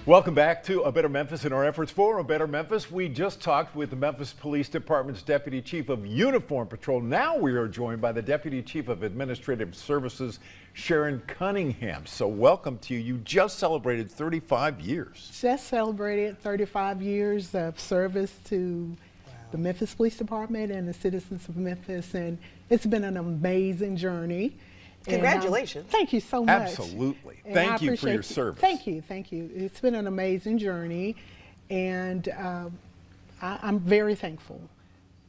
Welcome back to A Better Memphis. In our efforts for A Better Memphis, we just talked with the Memphis Police Department's Deputy Chief of Uniform Patrol. Now we are joined by the Deputy Chief of Administrative Services, Sharon Cunningham. So welcome to you. You just celebrated 35 years. Just celebrated 35 years of service to the Memphis Police Department and the citizens of Memphis, and it's been an amazing journey. Congratulations. Thank you so much. Absolutely. And Thank you for your service. Thank you. It's been an amazing journey, and I'm very thankful.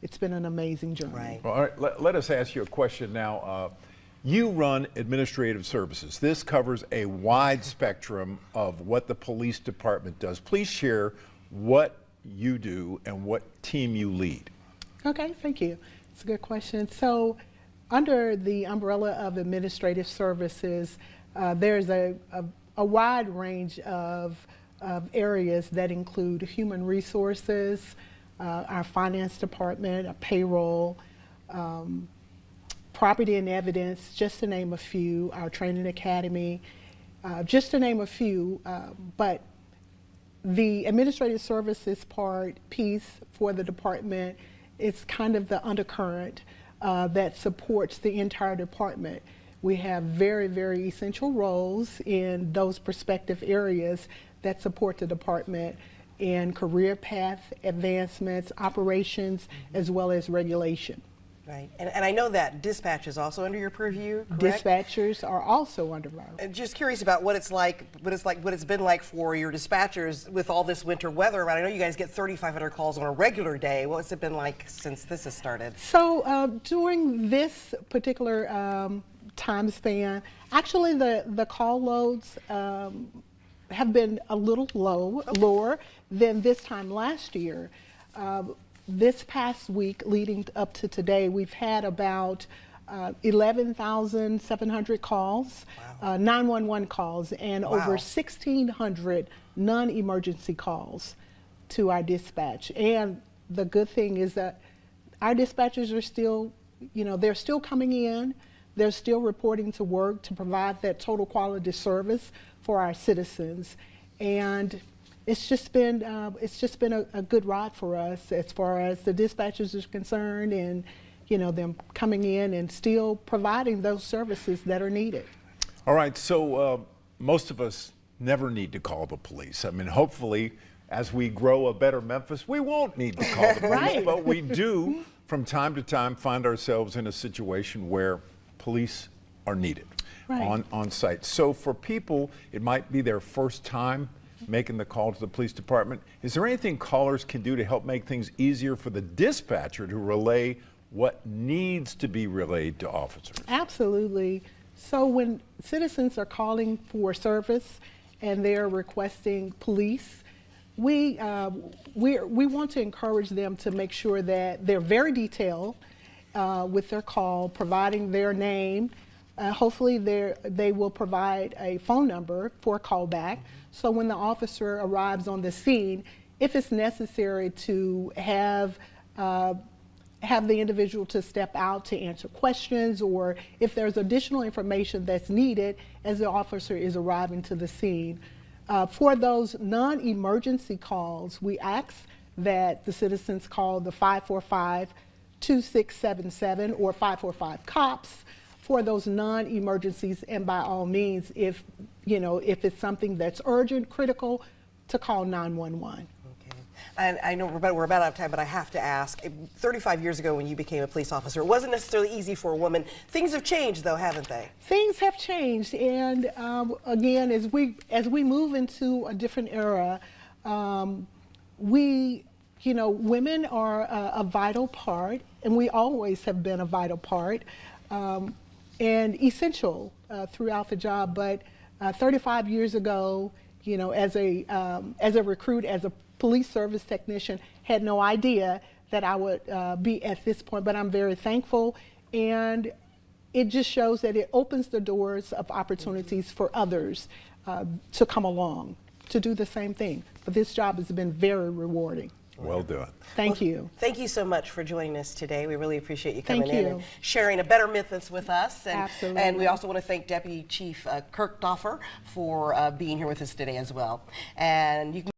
It's been an amazing journey. Right. All right, let us ask you a question now. You run administrative services. This covers a wide spectrum of what the police department does. Please share what you do and what team you lead. Okay, thank you. It's a good question. So, under the umbrella of administrative services, there's a wide range of areas that include human resources, our finance department, our payroll, property and evidence, just to name a few, our training academy, just to name a few. But the administrative services piece for the department is kind of the undercurrent that supports the entire department. We have very, very essential roles in those prospective areas that support the department in career path advancements, operations, as well as regulation. Right, and I know that dispatch is also under your purview, correct? Dispatchers are also under our. Just curious about what it's been like for your dispatchers with all this winter weather around. I know you guys get 3,500 calls on a regular day. What's it been like since this has started? So during this particular time span, actually the call loads have been a little lower than this time last year. This past week leading up to today, we've had about 11,700 calls, wow. 911 calls, and wow. over 1,600 non-emergency calls to our dispatch. And the good thing is that our dispatchers are still, they're still coming in. They're still reporting to work to provide that total quality service for our citizens. And it's just been a good ride for us as far as the dispatchers are concerned, and them coming in and still providing those services that are needed. All right, so most of us never need to call the police. I mean, hopefully, as we grow a better Memphis, we won't need to call the police, right. But we do, from time to time, find ourselves in a situation where police are needed right. on site. So for people, it might be their first time making the call to the police department. Is there anything callers can do to help make things easier for the dispatcher to relay what needs to be relayed to officers? Absolutely. So when citizens are calling for service and they're requesting police, we want to encourage them to make sure that they're very detailed with their call, providing their name. Hopefully they will provide a phone number for a callback. So when the officer arrives on the scene, if it's necessary to have the individual to step out to answer questions, or if there's additional information that's needed as the officer is arriving to the scene. For those non-emergency calls, we ask that the citizens call the 545-2677 or 545-COPS for those non-emergencies, and by all means, if it's something that's urgent, critical, to call 911. Okay. And I know we're about out of time, but I have to ask, 35 years ago when you became a police officer, it wasn't necessarily easy for a woman. Things have changed though, haven't they? Things have changed, and again, as we move into a different era, women are a vital part, and we always have been a vital part. And essential throughout the job, but 35 years ago, as a recruit, as a police service technician, had no idea that I would be at this point, but I'm very thankful, and it just shows that it opens the doors of opportunities for others to come along, to do the same thing. But this job has been very rewarding. Well done. Thank you. Thank you so much for joining us today. We really appreciate you coming Thank in you. and sharing a better Memphis with us. And, Absolutely. And we also want to thank Deputy Chief Kirkdoffer for being here with us today as well. And you can